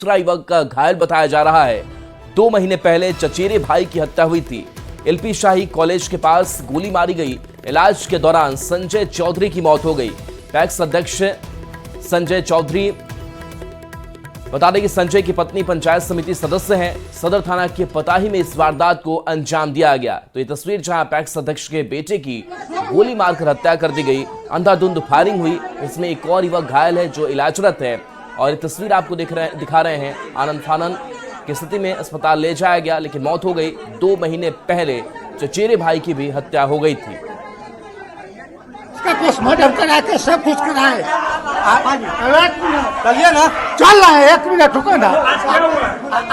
दूसरा युवक का घायल बताया जा रहा है। 2 महीने पहले चचेरे भाई की हत्या हुई थी। एलपी शाही कॉलेज के पास गोली मारी गई। इलाज के दौरान संजय चौधरी की मौत हो गई। पैक्स अध्यक्ष संजय चौधरी, बता दें कि संजय की पत्नी पंचायत समिति सदस्य हैं। सदर थाना के पताही में इस वारदात को अंजाम दिया गया। तो ये तस्वीर जहां पैक्स अध्यक्ष के बेटे की गोली मारकर हत्या कर दी गई, अंधाधुंध फायरिंग हुई। इसमें एक और युवक घायल है जो इलाजरत है। और ये तस्वीर आपको दिखा रहे हैं। आनंद फानन की स्थिति में अस्पताल ले जाया गया, लेकिन मौत हो गई। 2 महीने पहले चचेरे भाई की भी हत्या हो गई थी। इसका पोस्टमार्टम करा के सब कुछ कराए। चलिए ना, चल रहा है। 1 मिनट रुको ना।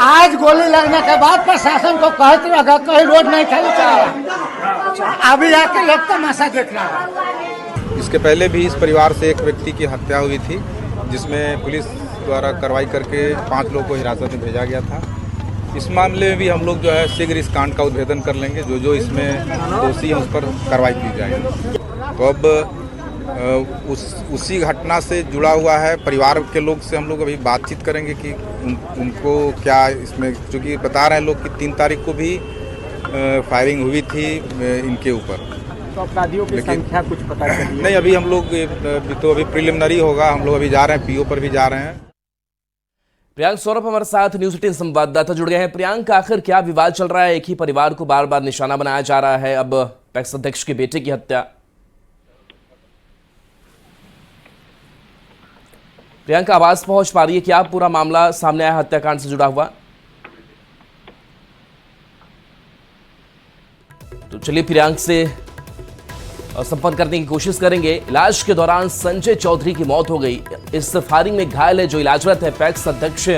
आज गोली लगने के बाद प्रशासन को कहते रहा कहीं रोड नहीं खाली चलेगा। अभी आके लोग तमाशा देख रहा है। इसके पहले भी इस परिवार से एक व्यक्ति की हत्या हुई थी, जिसमें पुलिस द्वारा कार्रवाई करके 5 लोगों को हिरासत में भेजा गया था। इस मामले में भी हम लोग जो है शीघ्र इस कांड का उद्भेदन कर लेंगे। जो इसमें दोषी हैं उस पर कार्रवाई की जाएगी। तो अब उसी घटना से जुड़ा हुआ है परिवार के लोग से हम लोग अभी बातचीत करेंगे कि उनको क्या इसमें, चूँकि बता रहे हैं लोग कि 3 तारीख को भी फायरिंग हुई थी इनके ऊपर। तो अपराधियों की संख्या कुछ पता चली? नहीं, अभी हम लोग तो अभी प्रिलिमिनरी होगा। हम लोग अभी जा रहे हैं, पीओ पर भी जा रहे हैं। प्रियांक सौरभ हमारे साथ न्यूज 18 संवाददाता जुड़ गए हैं। प्रियांक, आखिर क्या विवाद चल रहा है? एक ही परिवार को बार बार निशाना बनाया जा रहा है। अब पैक्स अध्यक्ष के बेटे की हत्या। प्रियांका, आवाज पहुंच पा रही है? क्या पूरा मामला सामने आया हत्याकांड से जुड़ा हुआ? तो चलिए प्रियांक से संपर्क करने की कोशिश करेंगे। इलाज के दौरान संजय चौधरी की मौत हो गई। इस फायरिंग में घायल है जो इलाजरत है। पैक्स अध्यक्ष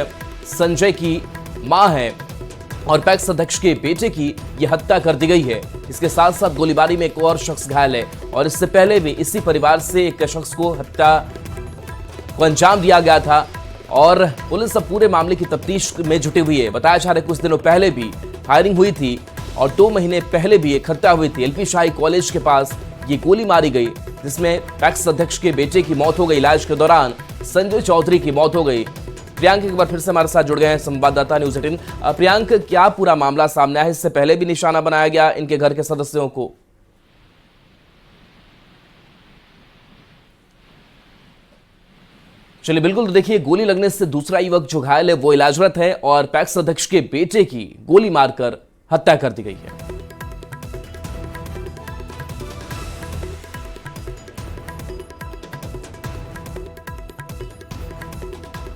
संजय की मां है और पैक्स अध्यक्ष के बेटे की यह हत्या कर दी गई है। इसके साथ साथ गोलीबारी में एक और शख्स घायल है और इससे पहले भी इसी परिवार से एक शख्स को हत्या को अंजाम दिया गया था और पुलिस अब पूरे मामले की तफ्तीश में जुटी हुई है। बताया जा रहा है कुछ दिनों पहले भी फायरिंग हुई थी और 2 महीने पहले भी एक हत्या हुई थी। एलपी शाही कॉलेज के पास ये गोली मारी गई, जिसमें पैक्स अध्यक्ष के बेटे की मौत हो गई। इलाज के दौरान संजय चौधरी की मौत हो गई। प्रियांक एक बार फिर से हमारे साथ जुड़ गए हैं संवाददाता न्यूज 18। प्रियांक, क्या पूरा मामला सामने आया? इससे पहले भी निशाना बनाया गया इनके घर के सदस्यों को? चलिए बिल्कुल, तो देखिए गोली लगने से दूसरा युवक जो घायल है वो इलाजरत है और पैक्स अध्यक्ष के बेटे की गोली मारकर हत्या कर दी गई है।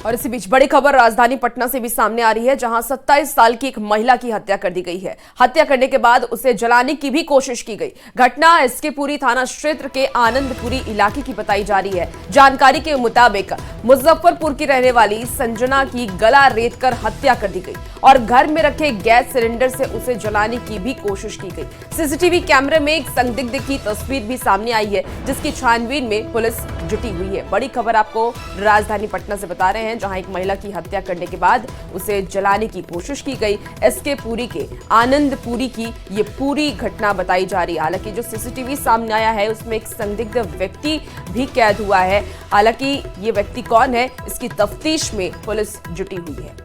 और इसी बीच बड़ी खबर राजधानी पटना से भी सामने आ रही है, जहां 27 साल की एक महिला की हत्या कर दी गई है। हत्या करने के बाद उसे जलाने की भी कोशिश की गई। घटना एसके पुरी थाना क्षेत्र के आनंदपुरी इलाके की बताई जा रही है। जानकारी के मुताबिक मुजफ्फरपुर की रहने वाली संजना की गला रेत कर हत्या कर दी गई और घर में रखे गैस सिलेंडर से उसे जलाने की भी कोशिश की गई। सीसीटीवी कैमरे में एक संदिग्ध की तस्वीर भी सामने आई है, जिसकी छानबीन में पुलिस जुटी हुई है। बड़ी खबर आपको राजधानी पटना से बता रहे हैं, जहां एक महिला की हत्या करने के बाद उसे जलाने की कोशिश की गई। एसके पुरी के आनंदपुरी की ये पूरी घटना बताई जा रही है। हालांकि जो सीसीटीवी सामने आया है उसमें एक संदिग्ध व्यक्ति भी कैद हुआ है। हालांकि ये व्यक्ति कौन है, इसकी तफ्तीश में पुलिस जुटी हुई है।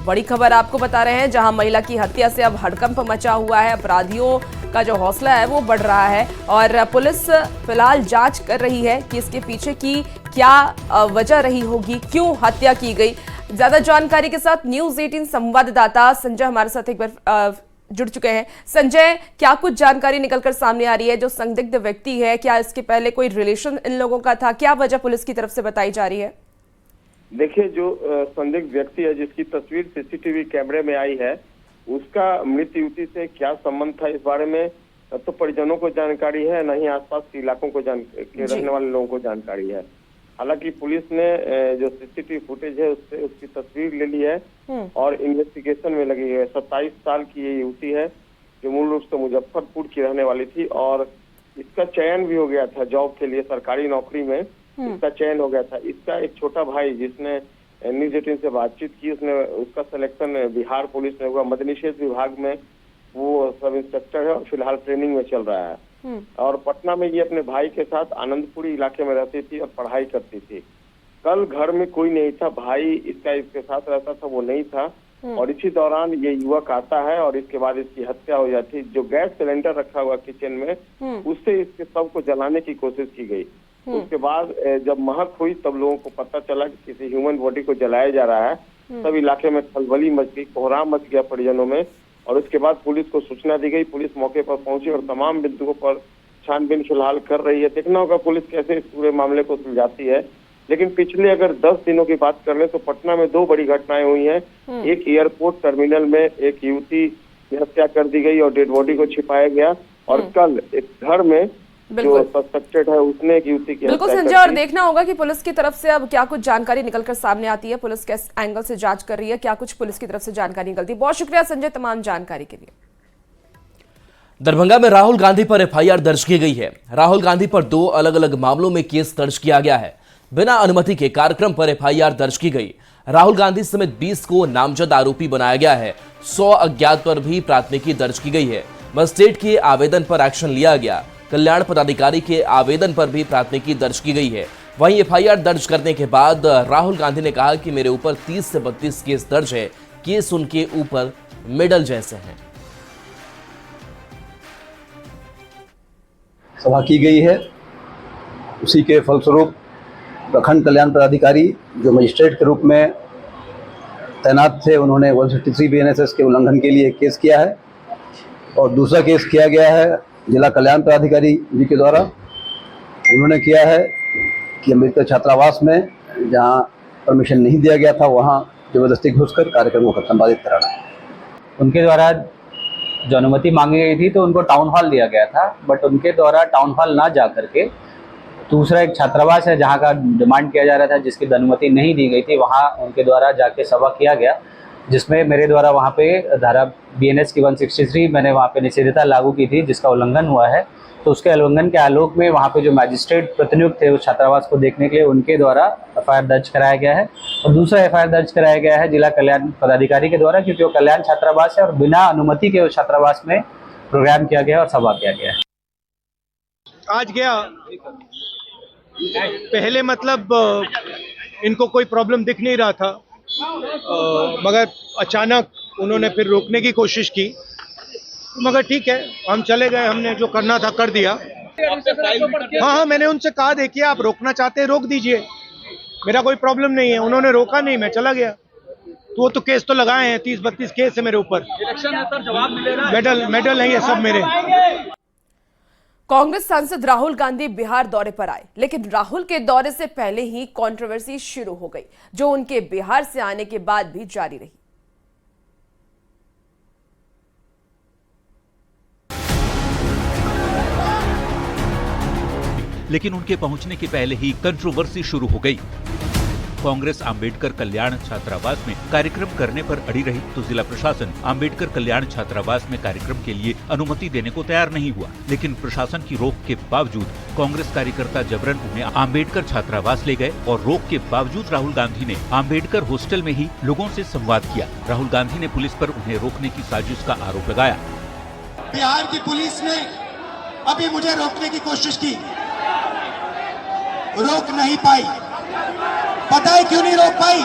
बड़ी खबर आपको बता रहे हैं, जहां महिला की हत्या से अब हड़कंप मचा हुआ है। अपराधियों का जो हौसला है वो बढ़ रहा है और पुलिस फिलहाल जांच कर रही है कि इसके पीछे की क्या वजह रही होगी, क्यों हत्या की गई। ज्यादा जानकारी के साथ न्यूज 18 संवाददाता संजय हमारे साथ एक बार जुड़ चुके हैं। संजय, क्या कुछ जानकारी निकलकर सामने आ रही है? जो संदिग्ध व्यक्ति है, क्या इसके पहले कोई रिलेशन इन लोगों का था? क्या वजह पुलिस की तरफ से बताई जा रही है? देखिए, जो संदिग्ध व्यक्ति है जिसकी तस्वीर सीसीटीवी कैमरे में आई है, उसका मृत युवती से क्या संबंध था इस बारे में तो परिजनों को जानकारी है, न ही आसपास के इलाकों को के रहने वाले लोगों को जानकारी है। हालांकि पुलिस ने जो सीसीटीवी फुटेज है उससे उसकी तस्वीर ले ली है और इन्वेस्टिगेशन में लगी है। 27 साल की ये युवती है जो मूल रूप से मुजफ्फरपुर की रहने वाली थी और इसका चयन भी हो गया था जॉब के लिए। सरकारी नौकरी में इसका चयन हो गया था। इसका एक छोटा भाई जिसने न्यूज 18 से बातचीत की, उसका सिलेक्शन बिहार पुलिस में हुआ। मद्यनिषेध विभाग में वो सब इंस्पेक्टर है और फिलहाल ट्रेनिंग में चल रहा है। और पटना में ये अपने भाई के साथ आनंदपुरी इलाके में रहती थी और पढ़ाई करती थी। कल घर में कोई नहीं था, भाई इसके साथ रहता था, वो नहीं था, और इसी दौरान ये युवक आता है और इसके बाद इसकी हत्या हो जाती। जो गैस सिलेंडर रखा हुआ किचन में, उससे इसके शव को जलाने की कोशिश की गई। उसके बाद जब महक हुई तब लोगों को पता चला कि किसी ह्यूमन बॉडी को जलाया जा रहा है। तब इलाके में खलबली मच गई, कोहराम मच गया परिजनों में, और उसके बाद पुलिस को सूचना दी गई। पुलिस मौके पर पहुंची और तमाम बिंदुओं पर छानबीन फिलहाल कर रही है। देखना होगा पुलिस कैसे इस पूरे मामले को सुलझाती है। लेकिन पिछले अगर 10 दिनों की बात कर ले तो पटना में 2 बड़ी घटनाएं हुई हैं। एक एयरपोर्ट टर्मिनल में एक युवती की हत्या कर दी गई और डेड बॉडी को छिपाया गया, और कल एक घर में जो सस्पेक्टेड है उसने एक युवती की बिल्कुल संजय, और देखना होगा कि पुलिस की तरफ से अब क्या कुछ जानकारी निकलकर सामने आती है, पुलिस किस एंगल से जांच कर रही है, क्या कुछ पुलिस की तरफ से जानकारी निकलती है। बहुत शुक्रिया संजय तमाम जानकारी के लिए। दरभंगा में राहुल गांधी पर एफआईआर दर्ज की गई है। राहुल गांधी पर 2 अलग अलग मामलों में केस दर्ज किया गया है। बिना अनुमति के कार्यक्रम पर एफआईआर दर्ज की गई। राहुल गांधी समेत 20 को नामजद आरोपी बनाया गया है। 100 अज्ञात पर भी प्राथमिकी दर्ज की गई है। मजिस्ट्रेट के आवेदन पर एक्शन लिया गया। कल्याण पदाधिकारी के आवेदन पर भी प्राथमिकी दर्ज की गई है। वहीं एफआईआर दर्ज करने के बाद राहुल गांधी ने कहा कि मेरे ऊपर 30 से 32 केस दर्ज है। केस उनके ऊपर मेडल जैसे हैं। सभा की गई है, उसी के फलस्वरूप प्रखंड कल्याण पदाधिकारी जो मजिस्ट्रेट के रूप में तैनात थे, उन्होंने 163 BNSS के उल्लंघन के लिए केस किया है, और दूसरा केस किया गया है जिला कल्याण पदाधिकारी जी के द्वारा। उन्होंने किया है कि अम्बेडकर छात्रावास में जहां परमिशन नहीं दिया गया था वहां जबरदस्ती घुसकर कार्यक्रमों को संपादित कराना। उनके द्वारा जो अनुमति मांगी गई थी तो उनको टाउन हॉल दिया गया था, बट उनके द्वारा टाउन हॉल ना जा करके दूसरा एक छात्रावास है जहां का डिमांड किया जा रहा था, जिसकी अनुमति नहीं दी गई थी, वहां उनके द्वारा जाके सभा किया गया, जिसमें मेरे द्वारा वहां पे धारा BNS की 163 मैंने वहां पे निषेधता लागू की थी, जिसका उल्लंघन हुआ है। तो उसके उल्लंघन के आलोक में वहां पे जो मैजिस्ट्रेट प्रतिनियुक्त थे उस छात्रावास को देखने के लिए उनके द्वारा FIR दर्ज कराया गया है, और दूसरा FIR दर्ज कराया गया है जिला कल्याण पदाधिकारी के द्वारा, क्योंकि वो कल्याण छात्रावास है और बिना अनुमति के उस छात्रावास में प्रोग्राम किया गया और सभा किया गया है। आज गया पहले मतलब इनको कोई प्रॉब्लम दिख नहीं रहा था, मगर अचानक उन्होंने फिर रोकने की कोशिश की, मगर ठीक है हम चले गए, हमने जो करना था कर दिया। हाँ, मैंने उनसे कहा देखिए आप रोकना चाहते हैं रोक दीजिए, मेरा कोई प्रॉब्लम नहीं है। उन्होंने रोका नहीं, मैं चला गया। तो वो तो केस तो लगाए हैं, 30-32 केस है मेरे ऊपर। इलेक्शन है सर, जवाब मिलेगा। मेडल है ये सब मेरे। कांग्रेस सांसद राहुल गांधी बिहार दौरे पर आए, लेकिन राहुल के दौरे से पहले ही कंट्रोवर्सी शुरू हो गई, जो उनके बिहार से आने के बाद भी जारी रही। लेकिन उनके पहुंचने के पहले ही कंट्रोवर्सी शुरू हो गई। कांग्रेस अंबेडकर कल्याण छात्रावास में कार्यक्रम करने पर अड़ी रही तो जिला प्रशासन अंबेडकर कल्याण छात्रावास में कार्यक्रम के लिए अनुमति देने को तैयार नहीं हुआ। लेकिन प्रशासन की रोक के बावजूद कांग्रेस कार्यकर्ता जबरन उन्हें अंबेडकर छात्रावास ले गए और रोक के बावजूद राहुल गांधी ने अंबेडकर हॉस्टल में ही लोगों से संवाद किया। राहुल गांधी ने पुलिस पर उन्हें रोकने की साजिश का आरोप लगाया। बिहार की पुलिस ने अभी मुझे रोकने की कोशिश की, रोक नहीं पाई। पता है क्यों नहीं रोक पाई?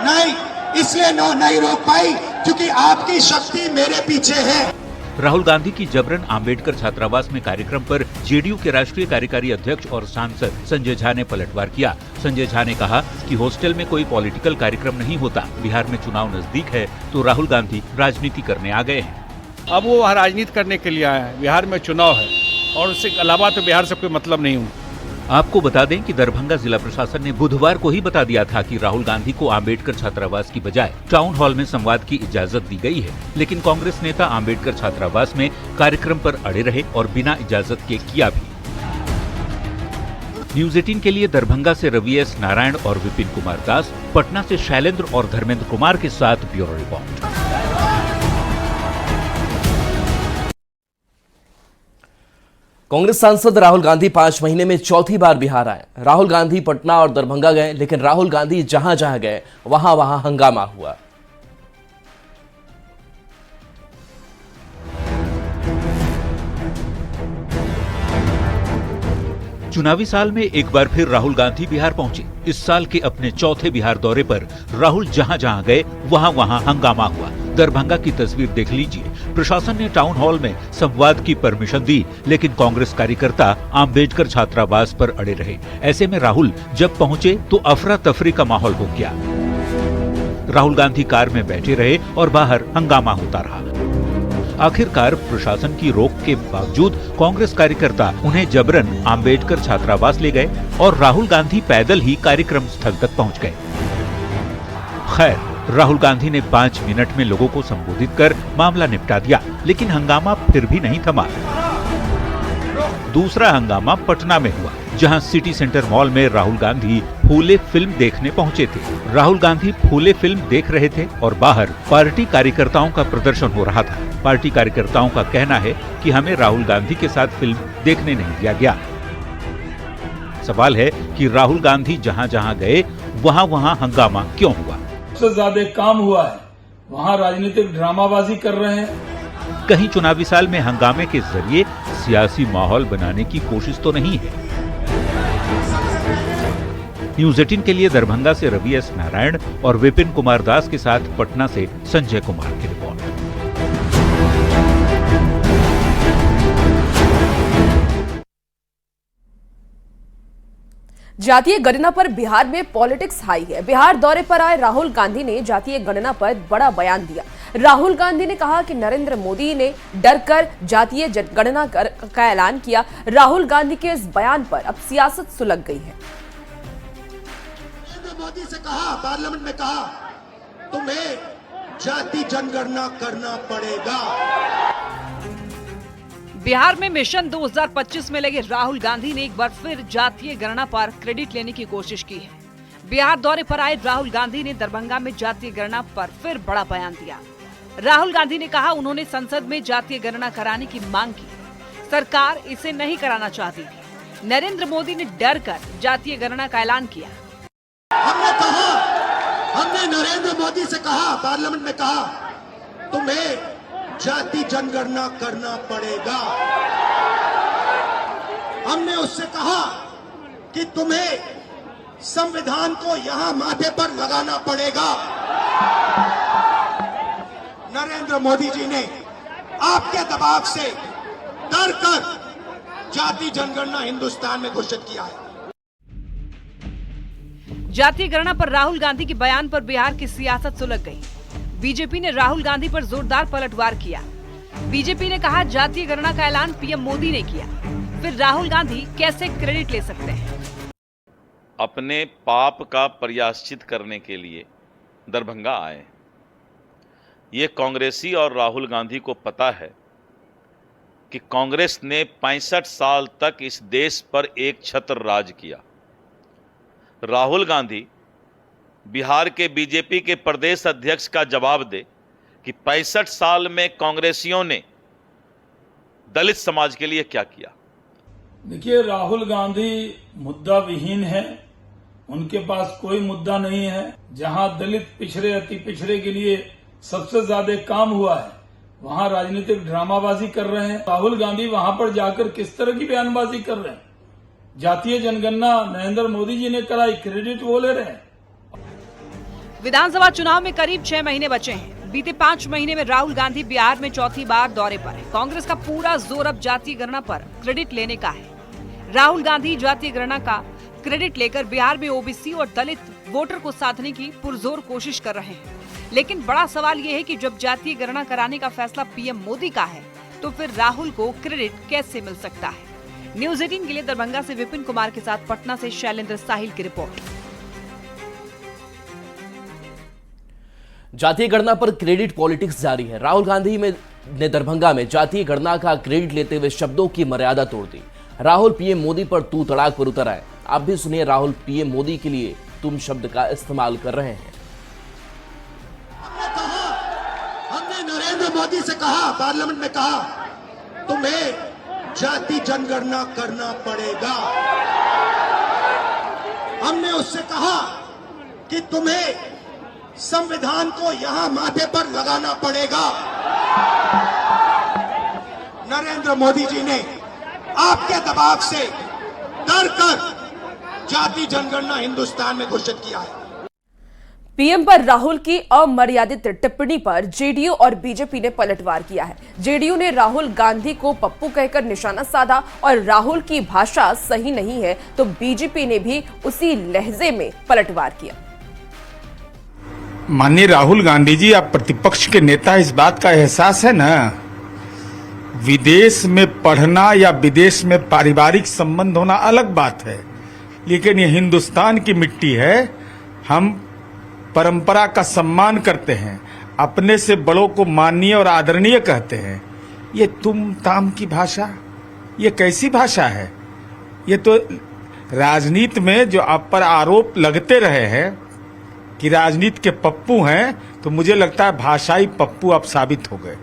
नहीं, इसलिए नहीं रोक पाई क्योंकि आपकी शक्ति मेरे पीछे है। राहुल गांधी की जबरन अंबेडकर छात्रावास में कार्यक्रम पर जेडीयू के राष्ट्रीय कार्यकारी अध्यक्ष और सांसद संजय झा ने पलटवार किया। संजय झा ने कहा कि हॉस्टल में कोई पॉलिटिकल कार्यक्रम नहीं होता, बिहार में चुनाव नजदीक है तो राहुल गांधी राजनीति करने आ गए हैं। अब वो वहाँ राजनीति करने के लिए आए हैं, बिहार में चुनाव है और उसके अलावा तो बिहार से कोई मतलब नहीं हूँ। आपको बता दें कि दरभंगा जिला प्रशासन ने बुधवार को ही बता दिया था कि राहुल गांधी को अंबेडकर छात्रावास की बजाय टाउन हॉल में संवाद की इजाजत दी गई है, लेकिन कांग्रेस नेता अंबेडकर छात्रावास में कार्यक्रम पर अड़े रहे और बिना इजाजत के किया भी। न्यूज 18 के लिए दरभंगा से रवि एस नारायण और विपिन कुमार दास, पटना से शैलेंद्र और धर्मेंद्र कुमार के साथ ब्यूरो रिपोर्ट। कांग्रेस सांसद राहुल गांधी 5 महीने में चौथी बार बिहार आए। राहुल गांधी पटना और दरभंगा गए, लेकिन राहुल गांधी जहां जहां गए वहां वहां हंगामा हुआ। चुनावी साल में एक बार फिर राहुल गांधी बिहार पहुंचे। इस साल के अपने चौथे बिहार दौरे पर राहुल जहां जहां गए वहां हंगामा हुआ। दरभंगा की तस्वीर देख लीजिए। प्रशासन ने टाउन हॉल में संवाद की परमिशन दी, लेकिन कांग्रेस कार्यकर्ता अंबेडकर छात्रावास पर अड़े रहे। ऐसे में राहुल जब पहुंचे तो अफरा तफरी का माहौल हो गया। राहुल गांधी कार में बैठे रहे और बाहर हंगामा होता रहा। आखिरकार प्रशासन की रोक के बावजूद कांग्रेस कार्यकर्ता उन्हें जबरन अंबेडकर छात्रावास ले गए और राहुल गांधी पैदल ही कार्यक्रम स्थल तक पहुंच गए। खैर, राहुल गांधी ने 5 मिनट में लोगों को संबोधित कर मामला निपटा दिया, लेकिन हंगामा फिर भी नहीं थमा। दूसरा हंगामा पटना में हुआ, जहां सिटी सेंटर मॉल में राहुल गांधी फूले फिल्म देखने पहुंचे थे। राहुल गांधी फूले फिल्म देख रहे थे और बाहर पार्टी कार्यकर्ताओं का प्रदर्शन हो रहा था। पार्टी कार्यकर्ताओं का कहना है कि हमें राहुल गांधी के साथ फिल्म देखने नहीं दिया गया। सवाल है कि राहुल गांधी जहां जहां गए वहां हंगामा क्यों हुआ? सबसे ज्यादा काम हुआ है, वहाँ राजनीतिक ड्रामाबाजी कर रहे हैं। कहीं चुनावी साल में हंगामे के जरिए सियासी माहौल बनाने की कोशिश तो नहीं है। न्यूज 18 के लिए दरभंगा से रवि एस नारायण और विपिन कुमार दास के साथ पटना से संजय कुमार की रिपोर्ट। जातीय गणना पर बिहार में पॉलिटिक्स हाई है। बिहार दौरे पर आए राहुल गांधी ने जातीय गणना पर बड़ा बयान दिया। राहुल गांधी ने कहा कि नरेंद्र मोदी ने डरकर जातीय जनगणना का ऐलान किया। राहुल गांधी के इस बयान पर अब सियासत सुलग गई है। नरेंद्र मोदी से कहा, पार्लियामेंट में कहा, तुम्हें जाति जनगणना करना पड़ेगा। बिहार में मिशन 2025 में लगे राहुल गांधी ने एक बार फिर जातीय गणना पर क्रेडिट लेने की कोशिश की है। बिहार दौरे पर आए राहुल गांधी ने दरभंगा में जातीय गणना पर फिर बड़ा बयान दिया। राहुल गांधी ने कहा उन्होंने संसद में जातीय गणना कराने की मांग की। सरकार इसे नहीं कराना चाहती थी। नरेंद्र मोदी ने डर कर जातीय गणना का ऐलान किया। हमने नरेंद्र मोदी से कहा, पार्लियामेंट में कहा, तुम्हें जाति जनगणना करना पड़ेगा। हमने उससे कहा कि तुम्हें संविधान को यहां माथे पर लगाना पड़ेगा। नरेंद्र मोदी जी ने आपके दबाव से डर कर जाति जनगणना हिंदुस्तान में घोषित किया है। जातीय गणना पर राहुल गांधी के बयान पर बिहार की सियासत सुलग गई। बीजेपी ने राहुल गांधी पर जोरदार पलटवार किया। बीजेपी ने कहा जातीय गणना का ऐलान पीएम मोदी ने किया, फिर राहुल गांधी कैसे क्रेडिट ले सकते हैं? अपने पाप का प्रायश्चित करने के लिए दरभंगा आए। ये कांग्रेसी और राहुल गांधी को पता है कि कांग्रेस ने 65 साल तक इस देश पर एक छत्र राज किया। राहुल गांधी बिहार के बीजेपी के प्रदेश अध्यक्ष का जवाब दे कि 65 साल में कांग्रेसियों ने दलित समाज के लिए क्या किया। देखिए, राहुल गांधी मुद्दा विहीन है, उनके पास कोई मुद्दा नहीं है। जहां दलित पिछड़े अति पिछड़े के लिए सबसे ज्यादा काम हुआ है, वहां राजनीतिक ड्रामाबाजी कर रहे हैं। राहुल गांधी वहां पर जाकर किस तरह की बयानबाजी कर रहे हैं? जातीय जनगणना नरेंद्र मोदी जी ने कराई, क्रेडिट वो ले रहे हैं। विधानसभा चुनाव में करीब 6 महीने बचे हैं। बीते 5 महीने में राहुल गांधी बिहार में चौथी बार दौरे पर है। कांग्रेस का पूरा जोर अब जातीय गणना पर क्रेडिट लेने का है। राहुल गांधी जातीय गणना का क्रेडिट लेकर बिहार में ओबीसी और दलित वोटर को साधने की पुरजोर कोशिश कर रहे हैं। लेकिन बड़ा सवाल ये है कि जब जातीय गणना कराने का फैसला पीएम मोदी का है, तो फिर राहुल को क्रेडिट कैसे मिल सकता है? न्यूज 18 के लिए दरभंगा से विपिन कुमार के साथ पटना से शैलेंद्र साहिल की रिपोर्ट। जातीय गणना पर क्रेडिट पॉलिटिक्स जारी है। राहुल गांधी ने दरभंगा में जातीय गणना का क्रेडिट लेते हुए शब्दों की मर्यादा तोड़ दी। राहुल पीएम मोदी पर तू तड़ाक पर उतर आए। आप भी सुनिए राहुल पीएम मोदी के लिए तुम शब्द का इस्तेमाल कर रहे हैं। हमने नरेंद्र मोदी से कहा, पार्लियामेंट में कहा, तुम्हें जाति जनगणना करना पड़ेगा। हमने उससे कहा कि तुम्हें संविधान को यहां माथे पर लगाना पड़ेगा। नरेंद्र मोदी जी ने आपके दबाव से कर कर जाति जनगणना हिंदुस्तान में घोषित किया है। पीएम पर राहुल की अमर्यादित टिप्पणी पर जेडीयू और बीजेपी ने पलटवार किया है। जेडीयू ने राहुल गांधी को पप्पू कहकर निशाना साधा और राहुल की भाषा सही नहीं है, तो बीजेपी ने भी उसी लहजे में पलटवार किया। माननीय राहुल गांधी जी, आप प्रतिपक्ष के नेता, इस बात का एहसास है ना, विदेश में पढ़ना या विदेश में पारिवारिक संबंध होना अलग बात है, लेकिन ये हिंदुस्तान की मिट्टी है। हम परंपरा का सम्मान करते हैं, अपने से बड़ों को माननीय और आदरणीय कहते हैं। ये तुम ताम की भाषा, ये कैसी भाषा है? ये तो राजनीति में जो आप पर आरोप लगते रहे हैं कि राजनीति के पप्पू हैं, तो मुझे लगता है भाषाई पप्पू अब साबित हो गए।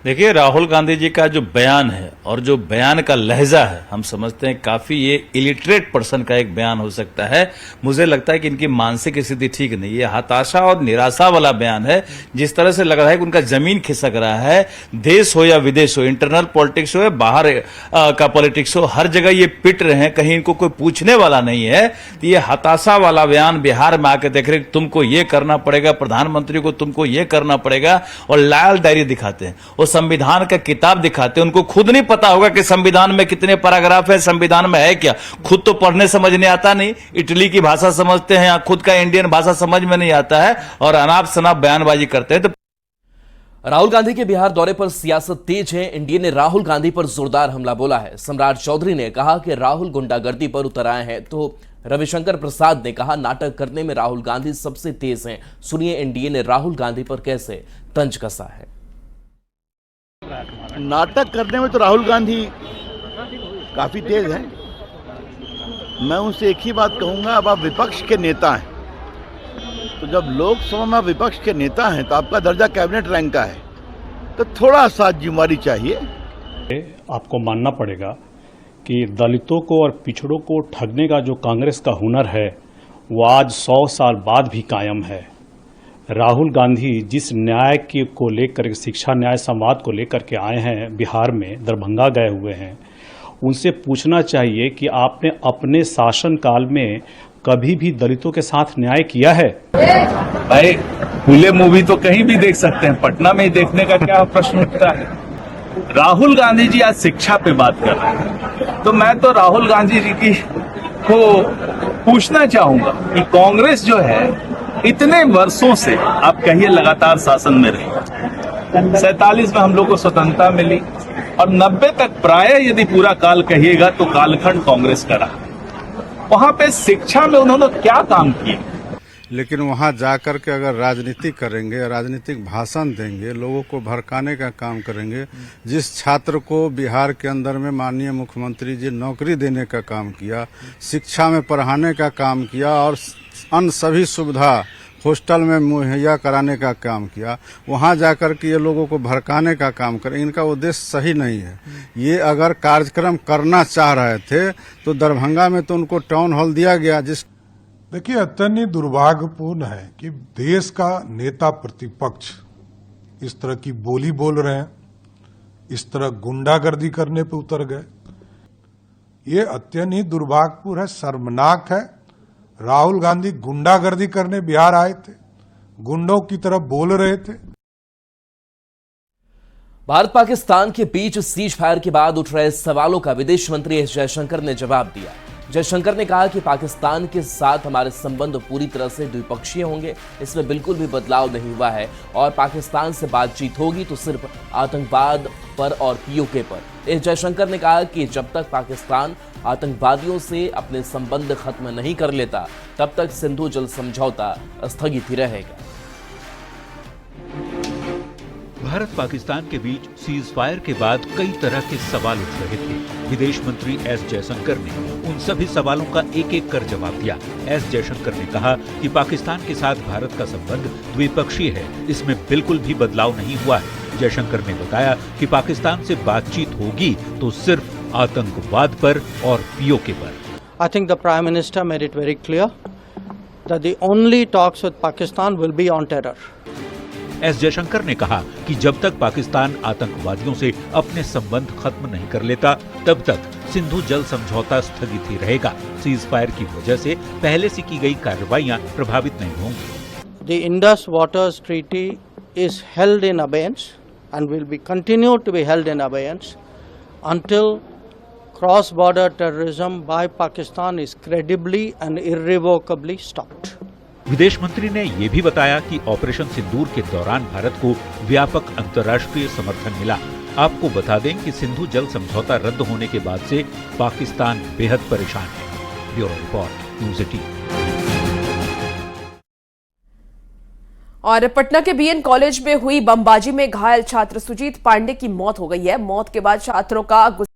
देखिए, राहुल गांधी जी का जो बयान है और जो बयान का लहजा है, हम समझते हैं काफी ये इलिटरेट पर्सन का एक बयान हो सकता है। मुझे लगता है कि इनकी मानसिक स्थिति ठीक नहीं है। ये हताशा और निराशा वाला बयान है। जिस तरह से लग रहा है कि उनका जमीन खिसक रहा है, देश हो या विदेश हो, इंटरनल पॉलिटिक्स हो या बाहर का पॉलिटिक्स हो, हर जगह ये पिट रहे हैं, कहीं इनको कोई पूछने वाला नहीं है। तो ये हताशा वाला बयान बिहार में आके देख रहे, तुमको ये करना पड़ेगा, प्रधानमंत्री को तुमको ये करना पड़ेगा, और लाल डायरी दिखाते हैं, संविधान का किताब दिखाते हैं। उनको खुद नहीं पता होगा कि संविधान में कितने पैराग्राफ है, संविधान में है क्या। खुद तो पढ़ने समझने आता नहीं, इटली की भाषा समझते हैं, या खुद का इंडियन भाषा समझ में नहीं आता है, और अनाप शनाप बयानबाजी करते हैं। तो राहुल गांधी के बिहार दौरे पर सियासत तेज है। एनडीए ने राहुल गांधी पर जोरदार हमला बोला है। सम्राट चौधरी ने कहा कि राहुल गुंडागर्दी पर उतर आए हैं, तो रविशंकर प्रसाद ने कहा नाटक करने में राहुल गांधी सबसे तेज हैं। सुनिए एनडीए ने राहुल गांधी पर कैसे तंज कसा है। नाटक करने में तो राहुल गांधी काफी तेज हैं। मैं उनसे एक ही बात कहूंगा, अब आप विपक्ष के नेता हैं, तो जब लोकसभा में विपक्ष के नेता हैं तो आपका दर्जा कैबिनेट रैंक का है, तो थोड़ा सा जिम्मेदारी चाहिए। आपको मानना पड़ेगा कि दलितों को और पिछड़ों को ठगने का जो कांग्रेस का हुनर है, वो आज 100 साल बाद भी कायम है। राहुल गांधी जिस न्याय को लेकर, शिक्षा न्याय संवाद को लेकर के आए हैं, बिहार में दरभंगा गए हुए हैं, उनसे पूछना चाहिए कि आपने अपने शासनकाल में कभी भी दलितों के साथ न्याय किया है? भाई, खुले मूवी तो कहीं भी देख सकते हैं, पटना में ही देखने का क्या प्रश्न उठता है। राहुल गांधी जी आज शिक्षा पे बात कर रहे हैं, तो मैं तो राहुल गांधी जी को पूछना चाहूंगा कि कांग्रेस जो है इतने वर्षों से, आप कहिए लगातार शासन में रही, 47 में हम लोग को स्वतंत्रता मिली, और 90 तक प्राय यदि पूरा काल कहिएगा तो कालखंड कांग्रेस का रहा। वहां पे शिक्षा में उन्होंने क्या काम किए? लेकिन वहां जाकर के अगर राजनीति करेंगे, राजनीतिक भाषण देंगे, लोगों को भड़काने का काम करेंगे, जिस छात्र को बिहार के अंदर में माननीय मुख्यमंत्री जी नौकरी देने का काम किया, शिक्षा में पढ़ाने का काम किया, और अन्य सभी सुविधा हॉस्टल में मुहैया कराने का काम किया, वहां जाकर के ये लोगों को भड़काने का काम करें, इनका उद्देश्य सही नहीं है। ये अगर कार्यक्रम करना चाह रहे थे तो दरभंगा में तो उनको टाउन हॉल दिया गया। देखिए, अत्यंत दुर्भाग्यपूर्ण है कि देश का नेता प्रतिपक्ष इस तरह की बोली बोल रहे हैं, इस तरह गुंडागर्दी करने पे उतर गए। ये अत्यंत ही दुर्भाग्यपूर्ण है, शर्मनाक है। राहुल गांधी गुंडागर्दी करने बिहार आए थे, गुंडों की तरफ बोल रहे थे। भारत पाकिस्तान के बीच सीज फायर के बाद उठ रहे सवालों का विदेश मंत्री एस जयशंकर ने जवाब दिया। जयशंकर ने कहा कि पाकिस्तान के साथ हमारे संबंध पूरी तरह से द्विपक्षीय होंगे, इसमें बिल्कुल भी बदलाव नहीं हुआ है, और पाकिस्तान से बातचीत होगी तो सिर्फ आतंकवाद पर और पीओके पर। एस जयशंकर ने कहा कि जब तक पाकिस्तान आतंकवादियों से अपने संबंध खत्म नहीं कर लेता, तब तक सिंधु जल समझौता स्थगित ही रहेगा। भारत पाकिस्तान के बीच सीज फायर के बाद कई तरह के सवाल उठ रहे थे। विदेश मंत्री एस जयशंकर ने उन सभी सवालों का एक एक कर जवाब दिया। एस जयशंकर ने कहा कि पाकिस्तान के साथ भारत का संबंध द्विपक्षीय है, इसमें बिल्कुल भी बदलाव नहीं हुआ है। जयशंकर ने बताया कि पाकिस्तान से बातचीत होगी तो सिर्फ आतंकवाद पर और पीओके पर। I think the Prime Minister made it very clear that the only talks with Pakistan will be on terror. S Jaishankar ने कहा कि जब तक पाकिस्तान आतंकवादियों से अपने संबंध खत्म नहीं कर लेता तब तक सिंधु जल समझौता स्थगित ही रहेगा। सीज फायर की वजह से पहले से की गई कार्रवाइयां प्रभावित नहीं होंगी। The Indus Waters Treaty is held in abeyance and will be continued to be held in abeyance until cross-border terrorism by Pakistan is credibly and irrevocably stopped. विदेश मंत्री ने ये भी बताया कि ऑपरेशन सिंदूर के दौरान भारत को व्यापक अंतर्राष्ट्रीय समर्थन मिला। आपको बता दें कि सिंधु जल समझौता रद्द होने के बाद से पाकिस्तान बेहद परेशान है। Bureau report, news 18। और पटना के बीएन कॉलेज में हुई बमबाजी में घायल छात्र सुजीत पांडे की मौत हो गई है। मौत के बाद छात्रों का